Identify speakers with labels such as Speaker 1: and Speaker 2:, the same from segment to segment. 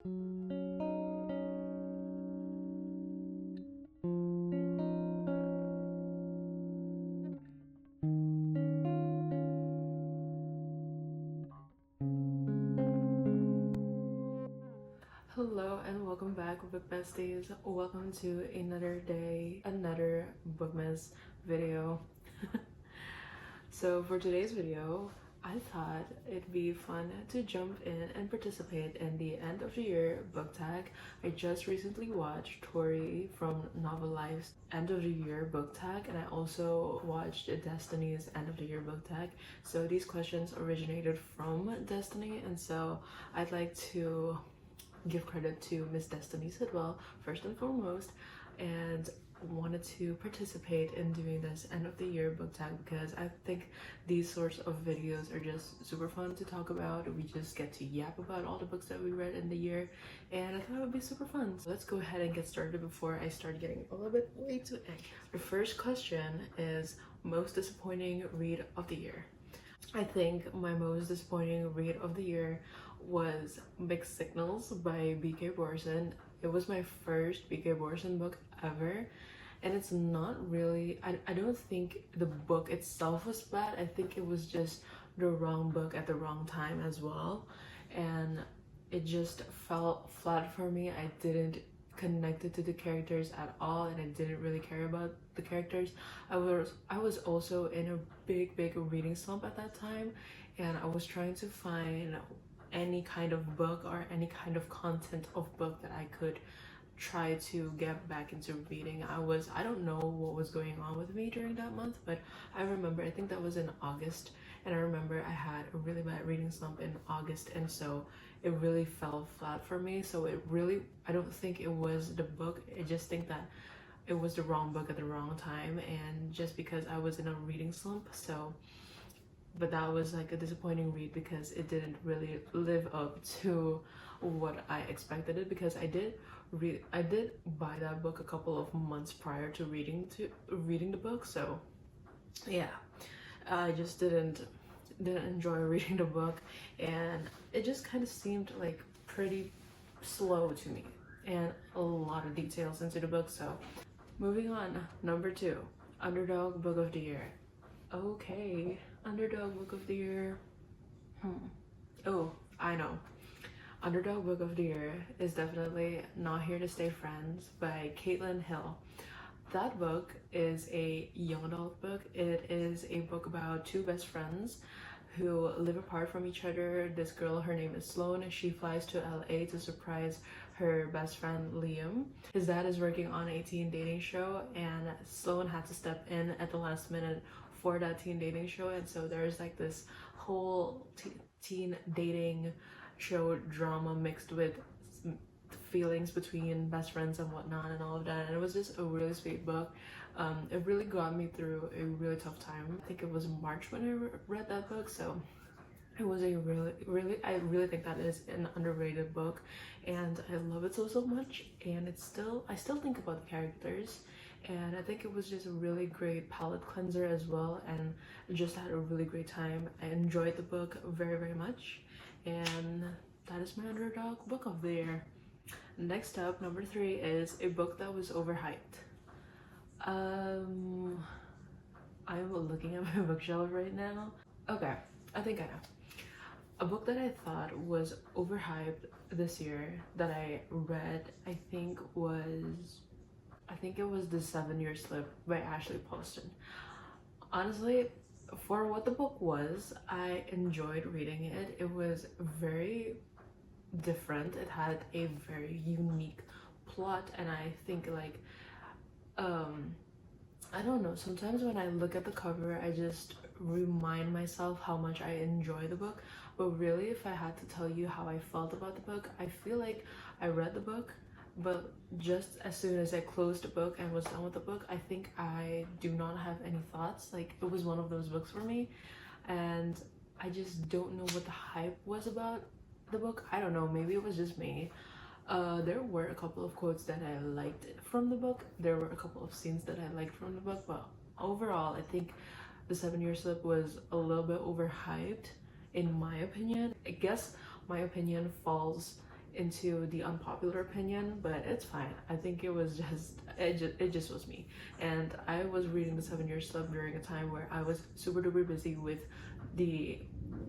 Speaker 1: Hello and welcome back, book besties. Welcome to another day, another Bookmas video. So for today's video, I thought it'd be fun to jump in and participate in the end of the year book tag. I just recently watched Tori from Novel Life's end of the year book tag, and I also watched Destiny's end of the year book tag. So these questions originated from Destiny, and so I'd like to give credit to Miss Destiny Sidwell first and foremost, and wanted to participate in doing this end of the year book tag because I think these sorts of videos are just super fun to talk about. We just get to yap about all the books that we read in the year, and I thought it would be super fun. So let's go ahead and get started before I start getting a little bit way too angry. The first question is most disappointing read of the year. I think my most disappointing read of the year was Mixed Signals by B.K. Borson. It was my first B.K. Borson book ever, and it's not really, I don't think the book itself was bad. I think it was just the wrong book at the wrong time as well, and it just fell flat for me. I didn't connect it to the characters at all, and I didn't really care about the characters. I was also in a big reading slump at that time, and I was trying to find any kind of book or any kind of content of book that I could try to get back into reading. I don't know what was going on with me during that month, but I remember, I think that was in August, and I remember I had a really bad reading slump in August, and so it really fell flat for me. So I don't think it was the book, I just think that it was the wrong book at the wrong time, and just because I was in a reading slump. So but that was like a disappointing read because it didn't really live up to what I expected it, because I did buy that book a couple of months prior to reading the book. So yeah, I just didn't enjoy reading the book, and it just kind of seemed like pretty slow to me and a lot of details into the book. So moving on, number 2, Underdog Book of the Year. Okay, Underdog Book of the Year. Oh, I know. Underdog Book of the Year is definitely Not Here to Stay Friends by Caitlin Hill. That book is a young adult book. It is a book about two best friends who live apart from each other. This girl, her name is Sloane, and she flies to LA to surprise her best friend Liam. His dad is working on a teen dating show, and Sloane had to step in at the last minute for that teen dating show, and so there's like this whole teen dating show drama mixed with feelings between best friends and whatnot and all of that, and it was just a really sweet book. It really got me through a really tough time. I think it was March when I read that book, so it was a I really think that is an underrated book, and I love it so much. And I still think about the characters, and I think it was just a really great palate cleanser as well, and just had a really great time. I enjoyed the book very much, and that is my Underdog Book of the Year. Next up, number 3 is a book that was overhyped. I'm looking at my bookshelf right now. Okay, I think I know. A book that I thought was overhyped this year that I read, I think it was The 7-Year Slip by Ashley Poston. Honestly, for what the book was, I enjoyed reading it. It was very different. It had a very unique plot, and I think like I don't know, sometimes when I look at the cover I just remind myself how much I enjoy the book. But really, if I had to tell you how I felt about the book, I feel like I read the book, but just as soon as I closed the book and was done with the book, I think I do not have any thoughts. Like, it was one of those books for me, and I just don't know what the hype was about the book. I don't know, maybe it was just me. There were a couple of quotes that I liked from the book. There were a couple of scenes that I liked from the book, but overall, I think The 7-Year Slip was a little bit overhyped, in my opinion. I guess my opinion falls into the unpopular opinion, but it's fine. I think it was just it just was me. And I was reading the 7 Year Slip during a time where I was super duper busy with the,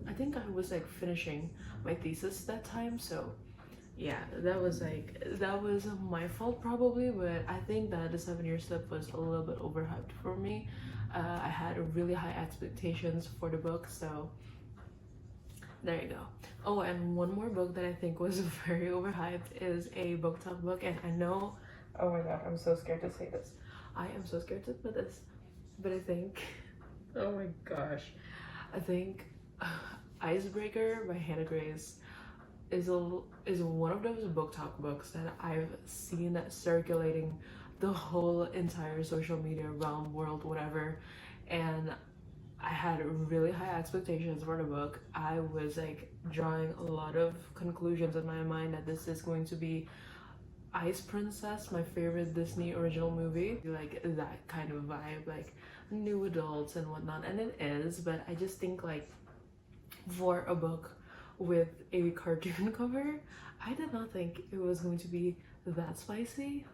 Speaker 1: I think I was like finishing my thesis that time. So yeah, that was my fault probably, but I think that the 7 Year Slip was a little bit overhyped for me. I had really high expectations for the book, so there you go. Oh, and one more book that I think was very overhyped is a book talk book, and I know, oh my god, I'm so scared to say this. I am so scared to admit this, but I think, oh my gosh, I think Icebreaker by Hannah Grace is one of those book talk books that I've seen circulating the whole entire social media realm, world, whatever, and I had really high expectations for the book. I was like drawing a lot of conclusions in my mind that this is going to be Ice Princess, my favorite Disney original movie, like that kind of vibe, like new adults and whatnot, and it is, but I just think like for a book with a cartoon cover, I did not think it was going to be that spicy,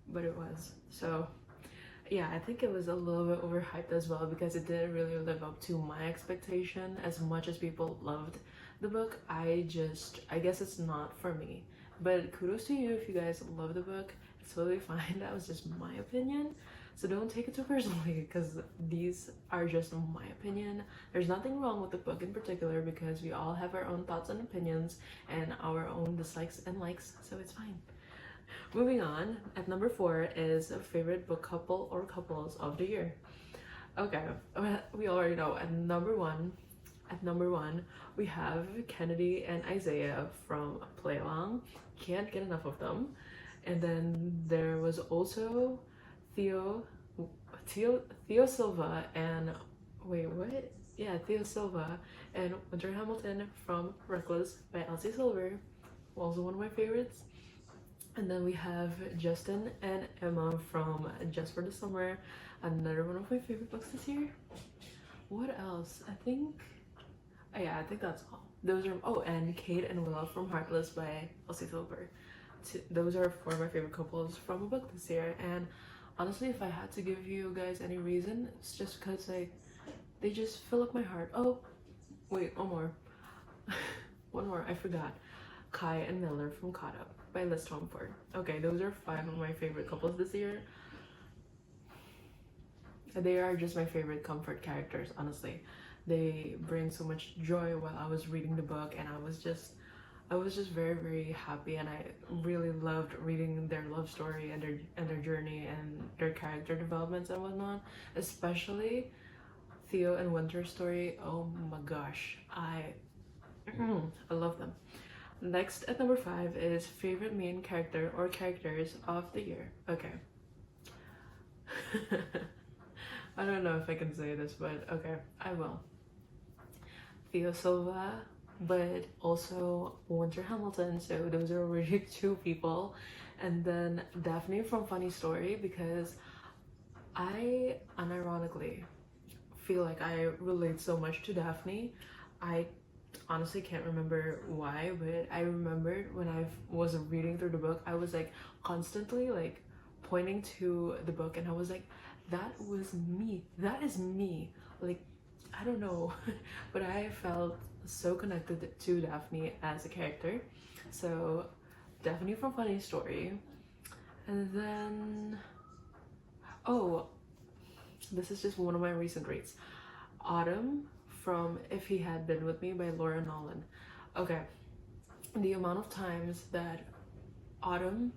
Speaker 1: but it was. So yeah, I think it was a little bit overhyped as well because it didn't really live up to my expectation as much as people loved the book. I guess it's not for me, but kudos to you if you guys love the book. It's totally fine. That was just my opinion, so don't take it too personally because these are just my opinion. There's nothing wrong with the book in particular because we all have our own thoughts and opinions and our own dislikes and likes, so it's fine. Moving on, at number 4 is favorite book couple or couples of the year. Okay, we already know. At number one, we have Kennedy and Isaiah from Play Along. Can't get enough of them. And then there was also Theo Silva and Theo Silva and Winter Hamilton from Reckless by Elsie Silver, also one of my favorites. And then we have Justin and Emma from Just for the Summer, another one of my favorite books this year. What else? I think that's all. Those are, oh, and Kate and Willow from Heartless by Elsie Silver. Those are 4 of my favorite couples from a book this year. And honestly, if I had to give you guys any reason, it's just because like they just fill up my heart. Oh, wait, one more. One more, I forgot. Kai and Miller from Caught Up by Liz Tomford. Okay, those are 5 of my favorite couples this year. They are just my favorite comfort characters, honestly. They bring so much joy while I was reading the book, and I was just very, very happy, and I really loved reading their love story and their journey and their character developments and whatnot. Especially Theo and Winter's story. Oh my gosh, I love them. Next at number 5 is favorite main character or characters of the year. Okay. I don't know if I can say this, but okay, I will. Theo Silva, but also Winter Hamilton, so those are already 2 people. And then Daphne from Funny Story, because I unironically feel like I relate so much to Daphne. I honestly can't remember why, but I remembered when I was reading through the book, I was like constantly like pointing to the book, and I was like, that was me, that is me. Like, I don't know, but I felt so connected to Daphne as a character. So Daphne from Funny Story. And then, oh, this is just one of my recent reads, Autumn from If He Had Been With Me by Laura Nolan. Okay, the amount of times that Autumn,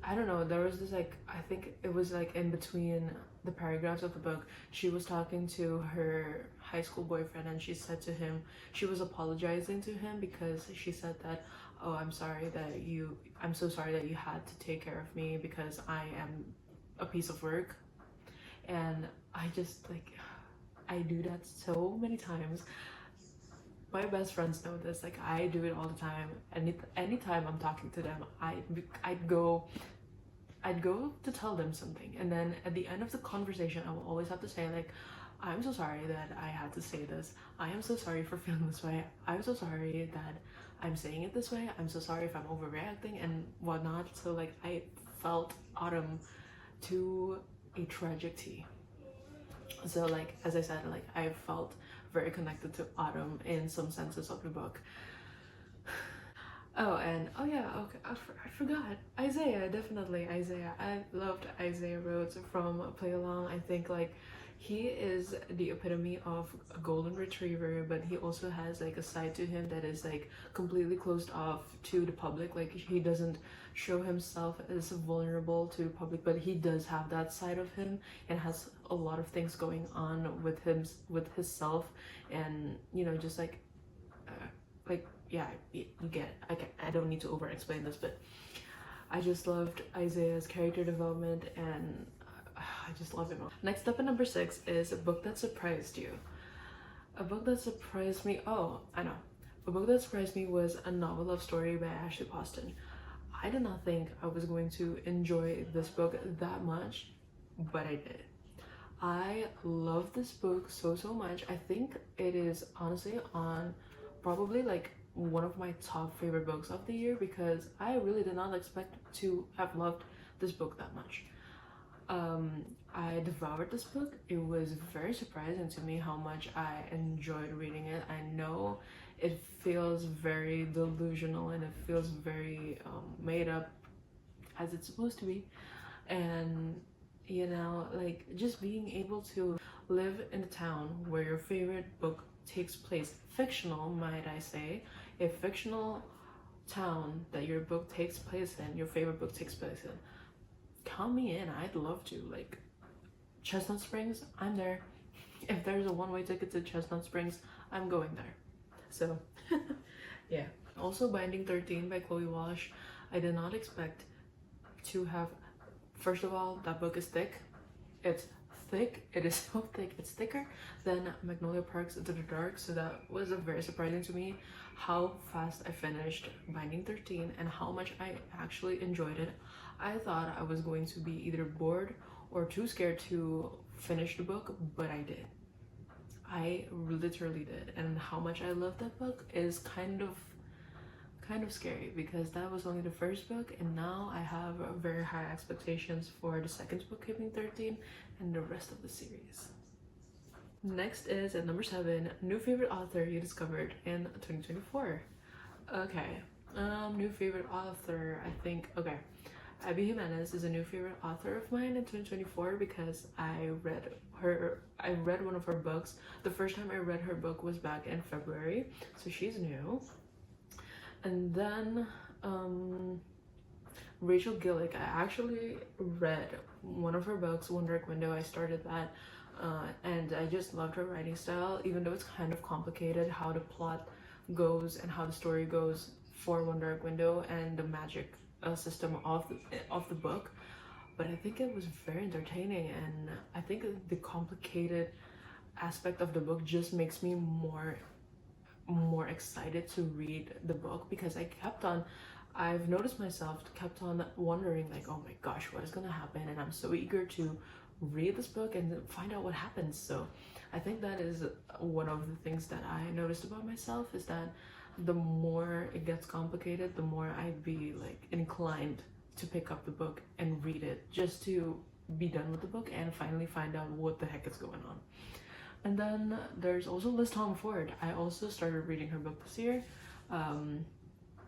Speaker 1: I don't know, there was this like, I think it was like in between the paragraphs of the book, she was talking to her high school boyfriend, and she said to him, she was apologizing to him because she said that, oh, I'm so sorry that you had to take care of me because I am a piece of work. And I just like, I do that so many times. My best friends know this, like I do it all the time. Anytime I'm talking to them, I'd go to tell them something, and then at the end of the conversation I will always have to say like, I'm so sorry that I had to say this, I am so sorry for feeling this way, I'm so sorry that I'm saying it this way. I'm so sorry if I'm overreacting and whatnot. So like I felt Autumn to a tragic T. So like as I said, like I felt very connected to Autumn in some senses of the book. Oh, and oh yeah, okay, I forgot Isaiah. Definitely Isaiah. I loved Isaiah Rhodes from Play Along. I think like he is the epitome of a golden retriever, but he also has like a side to him that is like completely closed off to the public. Like he doesn't show himself as vulnerable to the public, but he does have that side of him and has a lot of things going on with him, with his self, and you know, just like yeah, you get it. I don't need to over explain this, but I just loved Isaiah's character development, and I just love him. Next up at number 6 is a book that surprised you. A book that surprised me, oh I know, a book that surprised me was A Novel Love Story by Ashley Poston. I did not think I was going to enjoy this book that much, but I did. I love this book so much. I think it is honestly on probably like one of my top favorite books of the year, because I really did not expect to have loved this book that much. I devoured this book. It was very surprising to me how much I enjoyed reading it. I know it feels very delusional and it feels very made up, as it's supposed to be, and you know, like just being able to live in a town where your favorite book takes place, fictional might I say, a fictional town that your book takes place in, your favorite book takes place in. Count me in. I'd love to. Like Chestnut Springs, I'm there. If there's a one-way ticket to Chestnut Springs, I'm going there. So yeah. Also Binding 13 by Chloe Walsh. I did not expect to have, first of all, that book is thick. It's thick. It is so thick. It's thicker than Magnolia Park's Into the Dark, so that was very surprising to me how fast I finished Binding 13 and how much I actually enjoyed it. I thought I was going to be either bored or too scared to finish the book, but I did. I literally did, and how much I love that book is kind of scary, because that was only the first book and now I have very high expectations for the second book, Keeping 13, and the rest of the series. Next is at number 7, new favorite author you discovered in 2024. Okay, new favorite author, I think, okay, Abby Jimenez is a new favorite author of mine in 2024 because I read one of her books. The first time I read her book was back in February, so she's new. And then Rachel Gillick, I actually read one of her books, One Dark Window. I started that and I just loved her writing style, even though it's kind of complicated how the plot goes and how the story goes for One Dark Window and the magic system of the book. But I think it was very entertaining, and I think the complicated aspect of the book just makes me more excited to read the book, because I've noticed myself kept on wondering like, oh my gosh, what is gonna happen, and I'm so eager to read this book and find out what happens. So I think that is one of the things that I noticed about myself, is that the more it gets complicated, the more I'd be like inclined to pick up the book and read it, just to be done with the book and finally find out what the heck is going on. And then there's also Liz Tom Ford. I also started reading her book this year.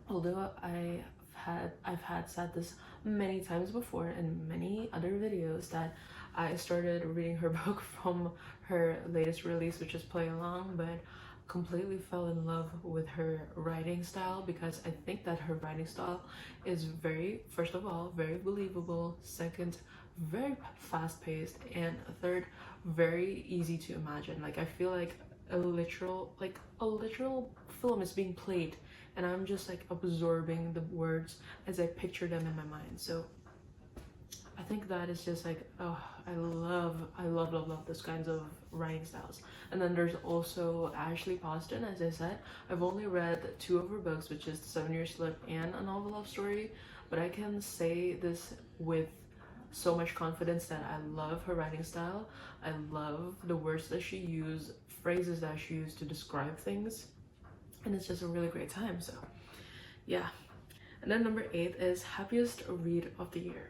Speaker 1: Although I've had said this many times before in many other videos, that I started reading her book from her latest release, which is Play Along, but completely fell in love with her writing style, because I think that her writing style is first of all, very believable, second, very fast-paced, and third, very easy to imagine. Like I feel like a literal film is being played, and I'm just like absorbing the words as I picture them in my mind. So I think that is just like, oh, I love those kinds of writing styles. And then there's also Ashley Poston. As I said, I've only read 2 of her books, which is The 7-Year Slip and A Novel Love Story, but I can say this with so much confidence that I love her writing style. I love the words that she used, phrases that she used to describe things, and it's just a really great time. So Yeah. And then number 8 is happiest read of the year.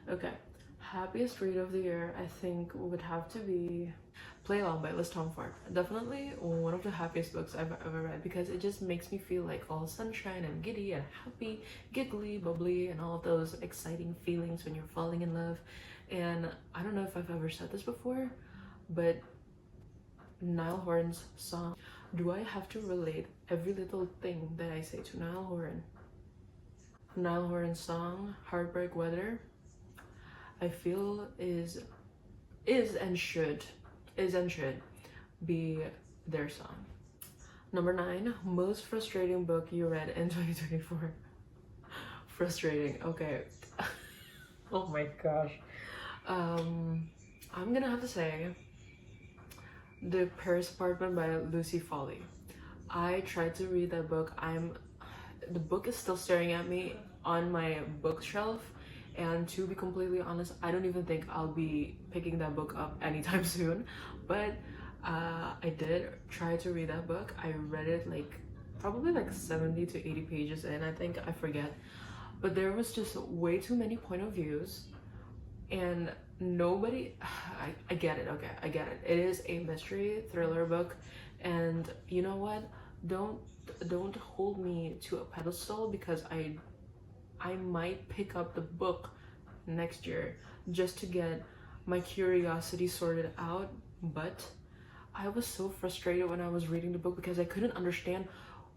Speaker 1: Okay, happiest read of the year I think would have to be Play Along by Liz Tomford. Definitely one of the happiest books I've ever read because it just makes me feel like all sunshine and giddy and happy, giggly, bubbly, and all of those exciting feelings when you're falling in love. And I don't know if I've ever said this before, but Niall Horan's song, do I have to relate every little thing that I say to Niall Horan? Niall Horan's song, Heartbreak Weather, I feel is and should be their song. Number 9, most frustrating book you read in 2024. Frustrating, okay. Oh my gosh. I'm gonna have to say The Paris Apartment by Lucy Foley. I tried to read that book. The book is still staring at me on my bookshelf, and to be completely honest, I don't even think I'll be picking that book up anytime soon. But I did try to read that book. I read it probably 70 to 80 pages in, I think, I forget. But there was just way too many point of views, and nobody I get it, okay, I get it. It is a mystery thriller book, and you know what? Don't hold me to a pedestal because I might pick up the book next year just to get my curiosity sorted out. But I was so frustrated when I was reading the book because I couldn't understand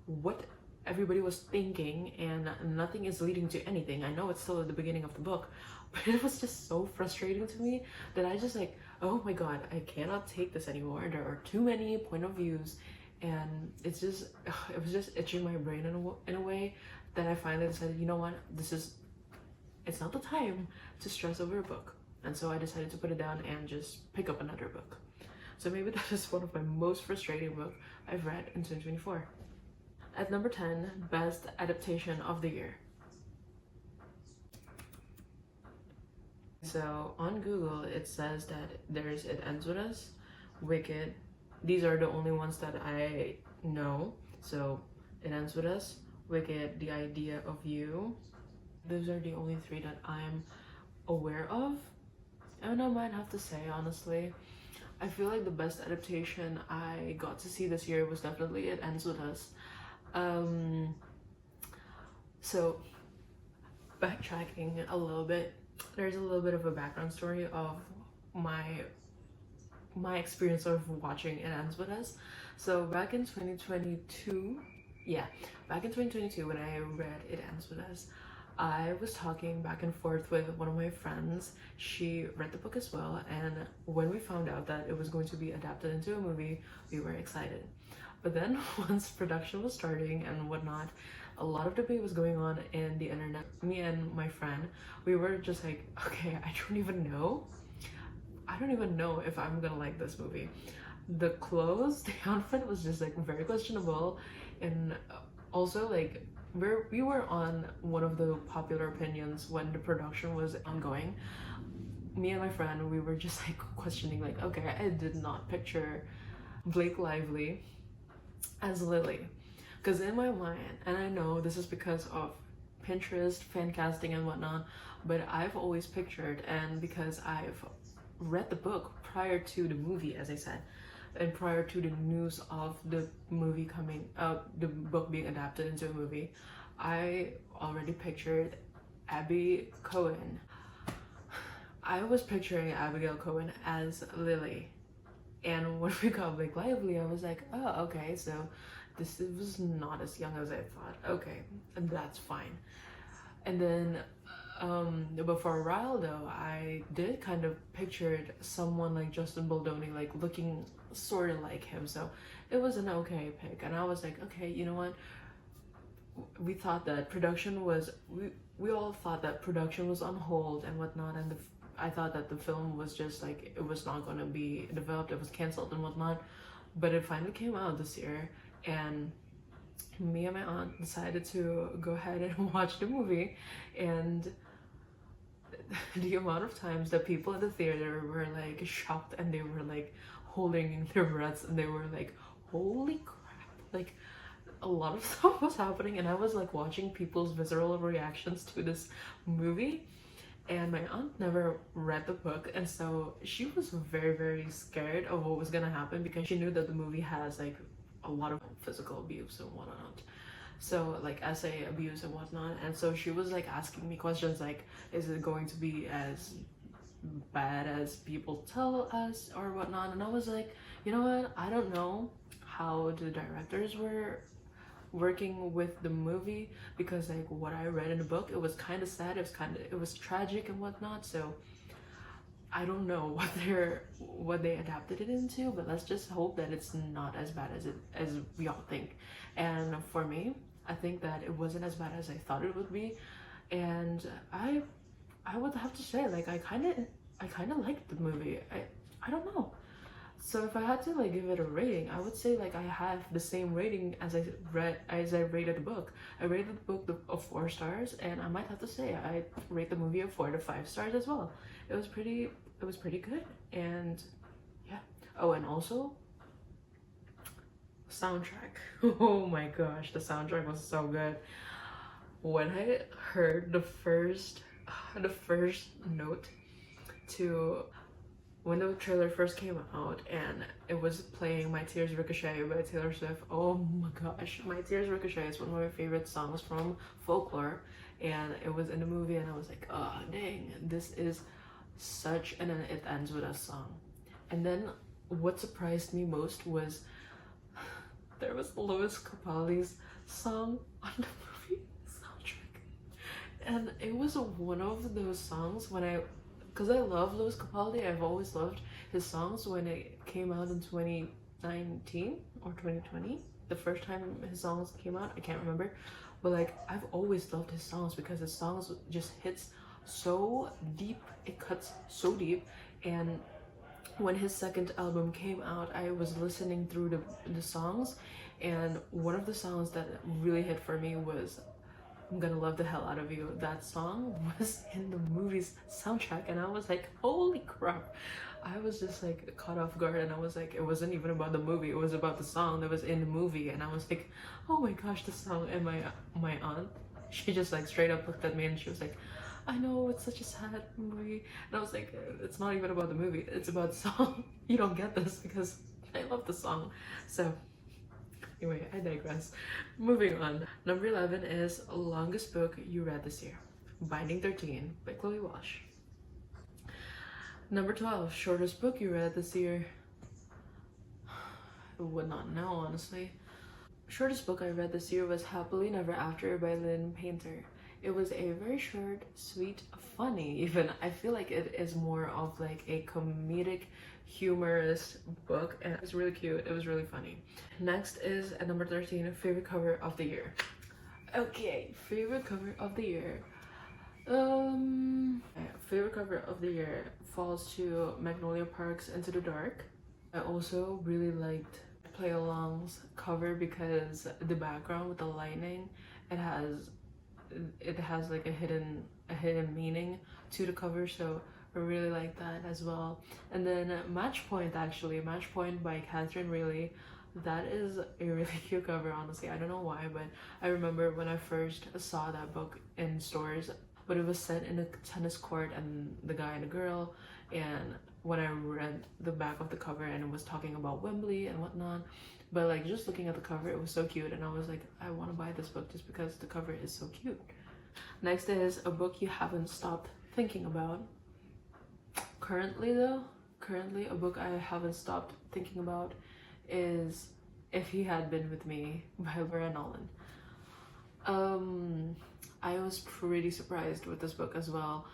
Speaker 1: what everybody was thinking, and nothing is leading to anything. I know it's still at the beginning of the book, but it was just so frustrating to me that I just oh my god, I cannot take this anymore. There are too many point of views, and it was just itching my brain in a way that I finally decided, you know what, it's not the time to stress over a book. And so I decided to put it down and just pick up another book. So maybe that is one of my most frustrating books I've read in 2024. At number 10, best adaptation of the year. So on Google, it says that there's It Ends With Us, Wicked. These are the only ones that I know. So It Ends With Us, Wicked, The Idea of You. Those are the only 3 that I'm aware of. And I might have to say, honestly, I feel like the best adaptation I got to see this year was definitely It Ends With Us. So backtracking a little bit, there's a little bit of a background story of my experience of watching It Ends With Us. So back in 2022 when I read It Ends With Us, I was talking back and forth with one of my friends. She read the book as well, and when we found out that it was going to be adapted into a movie, we were excited. But then once production was starting and whatnot, a lot of debate was going on in the internet. Me and my friend, we were just okay, I don't even know if I'm gonna like this movie. The clothes, the outfit was just very questionable, and also we were on one of the popular opinions when the production was ongoing. Me and my friend, we were just questioning okay, I did not picture Blake Lively as Lily, because in my mind, and I know this is because of Pinterest, fan casting and whatnot, but I've always pictured, and because I've read the book prior to the movie, as I said, and prior to the news of the movie coming out, the book being adapted into a movie, I already pictured Abby Cohen. I was picturing Abigail Cohen as Lily, and when we got Blake Lively, I was oh, okay, so this was not as young as I thought. Okay, and that's fine. And then but for a while though, I did kind of pictured someone like Justin Baldoni, looking sort of like him, so it was an okay pick. And I was okay, you know what, we thought that production was we all thought that production was on hold and whatnot, and I thought that the film was just it was not going to be developed, it was canceled and whatnot. But it finally came out this year, and me and my aunt decided to go ahead and watch the movie. And the amount of times that people in the theater were shocked, and they were holding their breaths, and they were holy crap, like a lot of stuff was happening, and I was like watching people's visceral reactions to this movie. And my aunt never read the book, and so she was very scared of what was gonna happen because she knew that the movie has like a lot of physical abuse and whatnot, so like essay abuse and whatnot. And so she was like asking me questions like, is it going to be as bad as people tell us or whatnot? And I was like, you know what, I don't know how the directors were working with the movie, because like what I read in the book, it was kind of sad, it was tragic and whatnot. So I don't know what they adapted it into, but let's just hope that it's not as bad as we all think. And for me, I think that it wasn't as bad as I thought it would be. And I would have to say, like, I kind of liked the movie. I don't know. So if I had to like give it a rating, I would say like I have the same rating as I rated the book. I rated the book of 4 stars, and I might have to say I rate the movie of 4 to 5 stars as well. It was pretty good, and yeah. Oh, and also soundtrack. Oh my gosh, the soundtrack was so good. When I heard the first note to when the trailer first came out and it was playing My Tears Ricochet by Taylor Swift, oh my gosh, My Tears Ricochet is one of my favorite songs from Folklore, and it was in the movie, and I was like, oh dang, this is such, and then it ends with a song. And then what surprised me most was there was Lewis Capaldi's song on the movie soundtrack, and it was one of those songs because I love Lewis Capaldi. I've always loved his songs. When it came out in 2019 or 2020, the first time his songs came out, I can't remember, but like I've always loved his songs because his songs just hits so deep, it cuts so deep. And when his second album came out, I was listening through the songs, and one of the songs that really hit for me was I'm Gonna Love the Hell Out of You. That song was in the movie's soundtrack, and I was like, holy crap. I was just like caught off guard, and I was like, it wasn't even about the movie, it was about the song that was in the movie. And I was like, oh my gosh, the song. And my aunt, she just like straight up looked at me and she was like, I know, it's such a sad movie. And I was like, it's not even about the movie, it's about the song. You don't get this because I love the song. So anyway, I digress. Moving on. Number 11 is Longest Book You Read This Year, Binding 13 by Chloe Walsh. Number 12, Shortest Book You Read This Year. I would not know, honestly. Shortest book I read this year was Happily Never After by Lynn Painter. It was a very short, sweet, funny even. I feel like it is more of like a comedic, humorous book, and it was really cute. It was really funny. Next is at number 13, favorite cover of the year. Okay, favorite cover of the year. Favorite cover of the year falls to Magnolia Park's Into the Dark. I also really liked Play Along's cover because the background with the lightning, it has like a hidden meaning to the cover, so I really like that as well. And then Match Point by Catherine Reilly. That is a really cute cover, honestly. I don't know why, but I remember when I first saw that book in stores, but it was set in a tennis court and the guy and the girl. And when I read the back of the cover, and it was talking about Wembley and whatnot, but like just looking at the cover, it was so cute, and I was like, I want to buy this book just because the cover is so cute. Next is a book you haven't stopped thinking about. Currently a book I haven't stopped thinking about is If He Had Been With Me by Laura Nolan. I was pretty surprised with this book as well.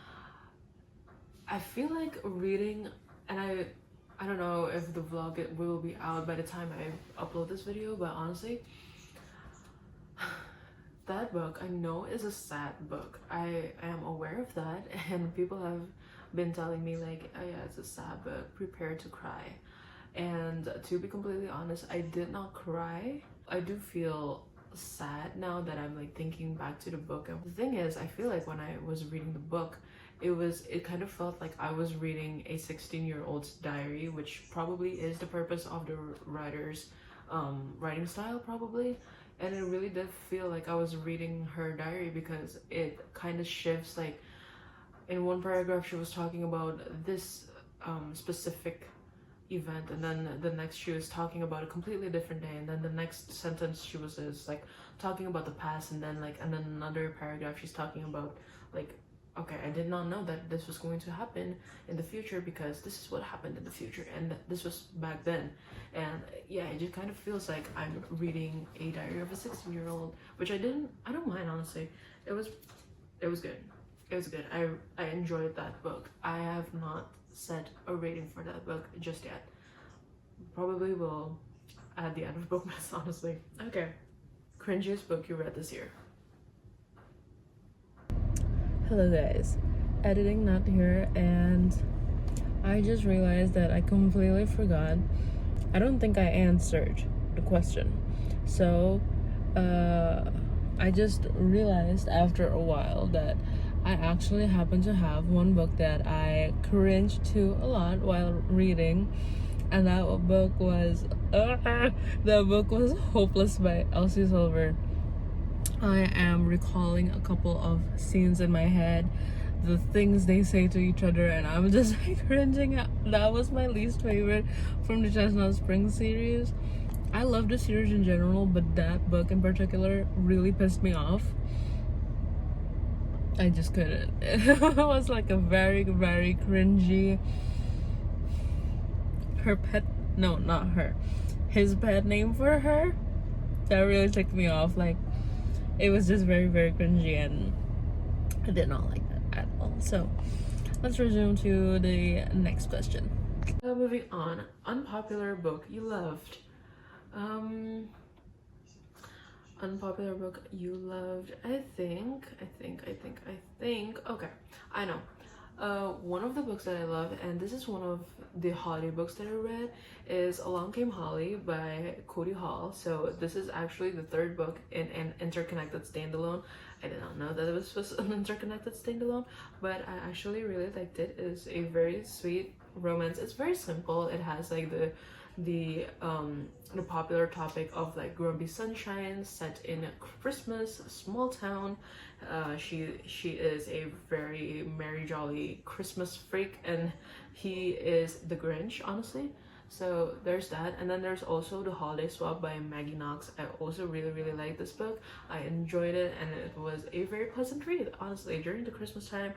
Speaker 1: I feel like reading, and I don't know if the vlog will be out by the time I upload this video, but honestly, that book I know is a sad book. I am aware of that, and people have been telling me like, oh yeah, it's a sad book, prepare to cry. And to be completely honest, I did not cry. I do feel sad now that I'm like thinking back to the book. And the thing is, I feel like when I was reading the book, it kind of felt like I was reading a 16-year-old's diary, which probably is the purpose of the writer's writing style probably, and it really did feel like I was reading her diary because it kind of shifts. Like in one paragraph she was talking about this specific event, and then the next she was talking about a completely different day, and then the next sentence she was is like talking about the past, and then another paragraph she's talking about like, okay, I did not know that this was going to happen in the future because this is what happened in the future, and this was back then. And yeah, it just kind of feels like I'm reading a diary of a 16-year-old, which I don't mind, honestly. It was good. It was good. I enjoyed that book. I have not set a rating for that book just yet. Probably will at the end of Bookmas, honestly. Okay. Cringiest book you read this year.
Speaker 2: Hello guys, editing not here, and I just realized that I completely forgot. I don't think I answered the question. So I just realized after a while that I actually happen to have one book that I cringed to a lot while reading, and that book was Hopeless by Elsie Silver. I am recalling a couple of scenes in my head, the things they say to each other, and I'm just like cringing. That was my least favorite from the Chestnut Spring series. I love the series in general, but that book in particular really pissed me off. I just couldn't. It was like a very, very cringy. His pet name for her, that really ticked me off. Like, it was just very, very cringy, and I did not like that at all. So let's resume to the next question.
Speaker 1: Moving on. Unpopular book you loved. Unpopular book you loved. I think. Okay, I know. One of the books that I love, and this is one of the holiday books that I read, is Along Came Holly by Cody Hall. So this is actually the third book in an interconnected standalone. I did not know that it was an interconnected standalone, but I actually really liked it. It is a very sweet romance. It's very simple. It has like the popular topic of like grumpy sunshine set in Christmas, small town. She is a very merry jolly Christmas freak, and he is the Grinch, honestly. So there's that, and then there's also The Holiday Swap by Maggie Knox. I also really like this book. I enjoyed it, and it was a very pleasant read, honestly. During the Christmas time,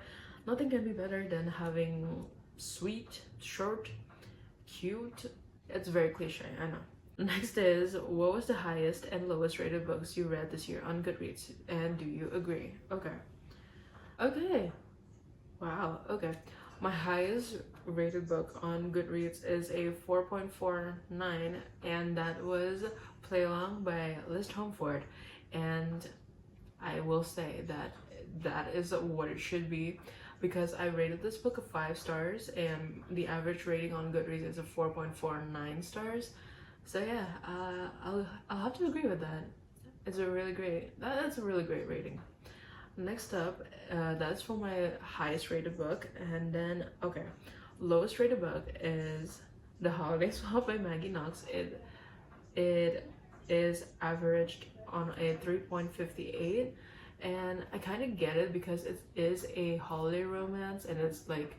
Speaker 1: nothing can be better than having sweet, short, cute. It's very cliche, I know. Next is, what was the highest and lowest rated books you read this year on Goodreads, and do you agree? Okay. Wow, okay. My highest rated book on Goodreads is a 4.49, and that was Play Along by Liz Tomford. And I will say that that is what it should be, because I rated this book 5 stars, and the average rating on Goodreads is a 4.49 stars. So yeah, I'll have to agree with that. It's a really great, that's a really great rating. Next up, that's for my highest rated book, and then okay, lowest rated book is The Holiday Swap by Maggie Knox. It is averaged on a 3.58, and I kind of get it because it is a holiday romance, and it's like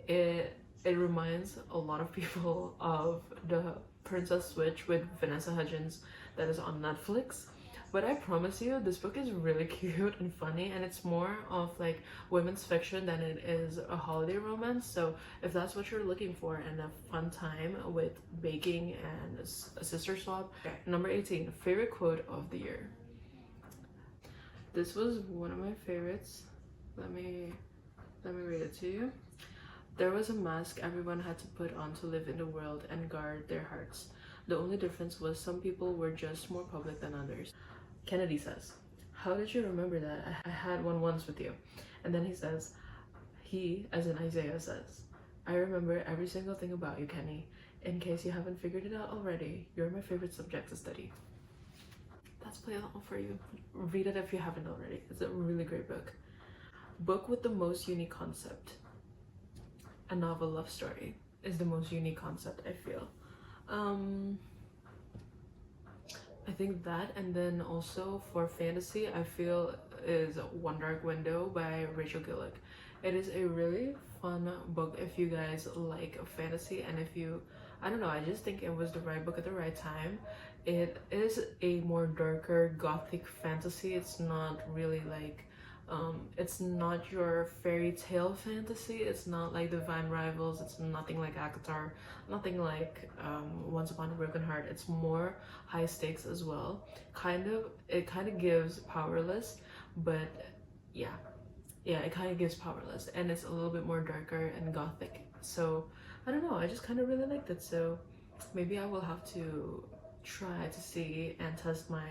Speaker 1: it reminds a lot of people of the Princess Switch with Vanessa Hudgens that is on Netflix. But I promise you, this book is really cute and funny, and it's more of like women's fiction than it is a holiday romance. So if that's what you're looking for, and a fun time with baking and a sister swap. Okay, number 18, favorite quote of the year. This was one of my favorites. Let me read it to you. There was a mask everyone had to put on to live in the world and guard their hearts. The only difference was some people were just more public than others. Kennedy says, "How did you remember that? I had one once with you." And then he says, he, as in Isaiah, says, "I remember every single thing about you, Kenny. In case you haven't figured it out already, you're my favorite subject to study." That's Play Along for you. Read it if you haven't already. It's a really great book. Book with the most unique concept. A novel love story is the most unique concept, I feel. I think that, and then also for fantasy, I feel is One Dark Window by Rachel Gillick. It is a really fun book if you guys like fantasy, and if you, I don't know, I just think it was the right book at the right time. It is a more darker gothic fantasy. It's not really like it's not your fairy tale fantasy. It's not like Divine Rivals. It's nothing like Akatar, nothing like Once Upon a Broken Heart. It's more high stakes as well. It kind of gives Powerless, but yeah, it kind of gives Powerless, and it's a little bit more darker and gothic. So I don't know, I just kind of really liked it. So maybe I will have to try to see and test my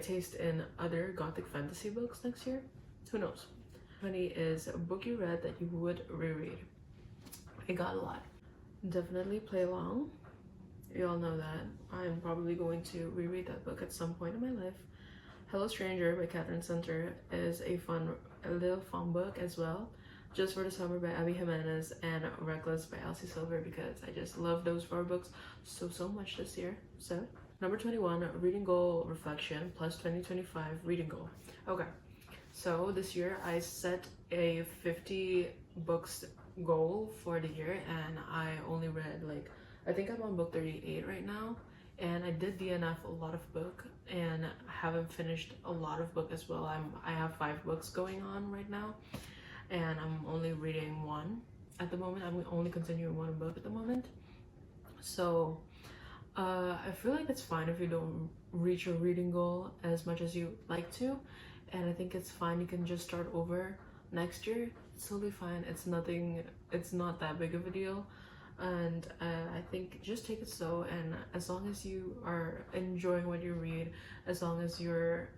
Speaker 1: taste in other gothic fantasy books next year. Who knows? 20 is a book you read that you would reread. I got a lot. Definitely Play Along. You all know that. I'm probably going to reread that book at some point in my life. Hello Stranger by Catherine Center is a little fun book as well. Just for the Summer by Abby Jimenez, and Reckless by Elsie Silver, because I just love those 4 books so much this year. So number 21, reading goal reflection plus 2025 reading goal. Okay, so this year I set a 50 books goal for the year, and I only read like, I think I'm on book 38 right now, and I did DNF a lot of book and haven't finished a lot of book as well. I have 5 books going on right now, and I'm only reading 1 at the moment. I'm only continuing 1 book at the moment. So I feel like it's fine if you don't reach your reading goal as much as you like to, and I think it's fine. You can just start over next year. It's totally fine. It's not that big of a deal, and I think just take it slow, and as long as you are enjoying what you read, as long as you're,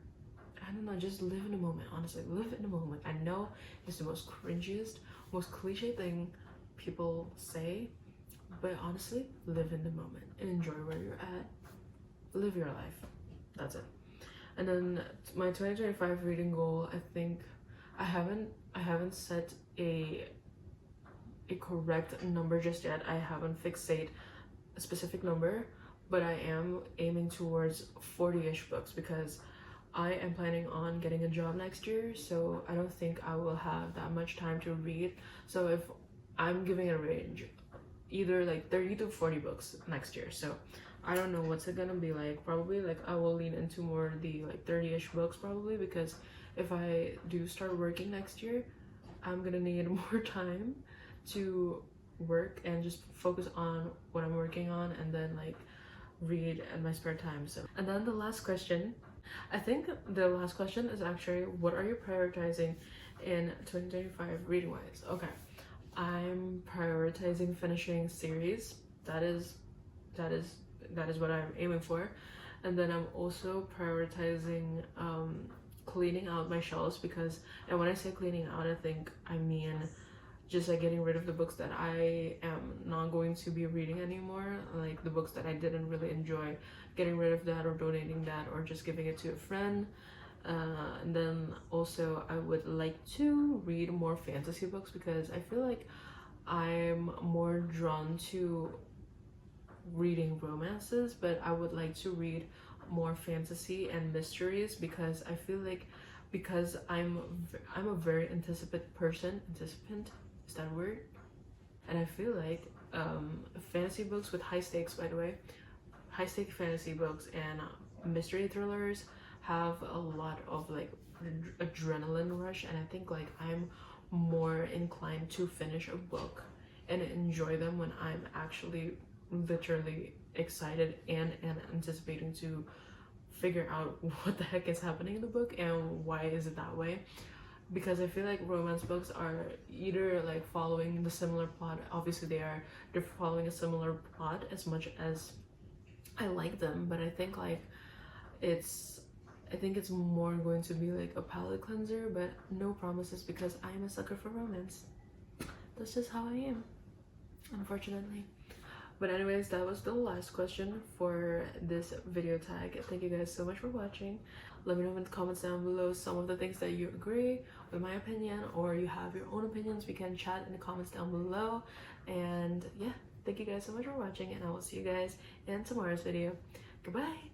Speaker 1: I don't know, just live in the moment. Honestly, live in the moment. I know it's the most cringiest, most cliche thing people say, but honestly, live in the moment. Enjoy where you're at. Live your life. That's it. And then my 2025 reading goal, I think I haven't set a correct number just yet. I haven't fixate a specific number, but I am aiming towards 40-ish books, because I am planning on getting a job next year, so I don't think I will have that much time to read. So if I'm giving a range, either like 30 to 40 books next year. So I don't know what's it gonna be like. Probably like I will lean into more the like 30-ish books probably, because if I do start working next year, I'm gonna need more time to work and just focus on what I'm working on, and then like read in my spare time. So, and then the last question, I think the last question is actually, what are you prioritizing in 2025 reading wise? Okay, I'm prioritizing finishing series. That is what I'm aiming for. And then I'm also prioritizing cleaning out my shelves, because, and when I say cleaning out, I mean just like getting rid of the books that I am not going to be reading anymore, like the books that I didn't really enjoy, getting rid of that or donating that or just giving it to a friend. And then also I would like to read more fantasy books, because I feel like I'm more drawn to reading romances, but I would like to read more fantasy and mysteries, because I feel like, because I'm a very anticipant, is that a word? And I feel like fantasy books with high stakes, by the way, high stake fantasy books and mystery thrillers have a lot of like adrenaline rush, and I think like I'm more inclined to finish a book and enjoy them when I'm actually literally excited and anticipating to figure out what the heck is happening in the book and why is it that way. Because I feel like romance books are either like following the similar plot, obviously they're following a similar plot as much as I like them, but I think like it's more going to be like a palate cleanser, but no promises, because I am a sucker for romance. That's just how I am, unfortunately. But anyways, that was the last question for this video tag. Thank you guys so much for watching. Let me know in the comments down below some of the things that you agree with my opinion, or you have your own opinions. We can chat in the comments down below. And yeah, thank you guys so much for watching, and I will see you guys in tomorrow's video. Goodbye.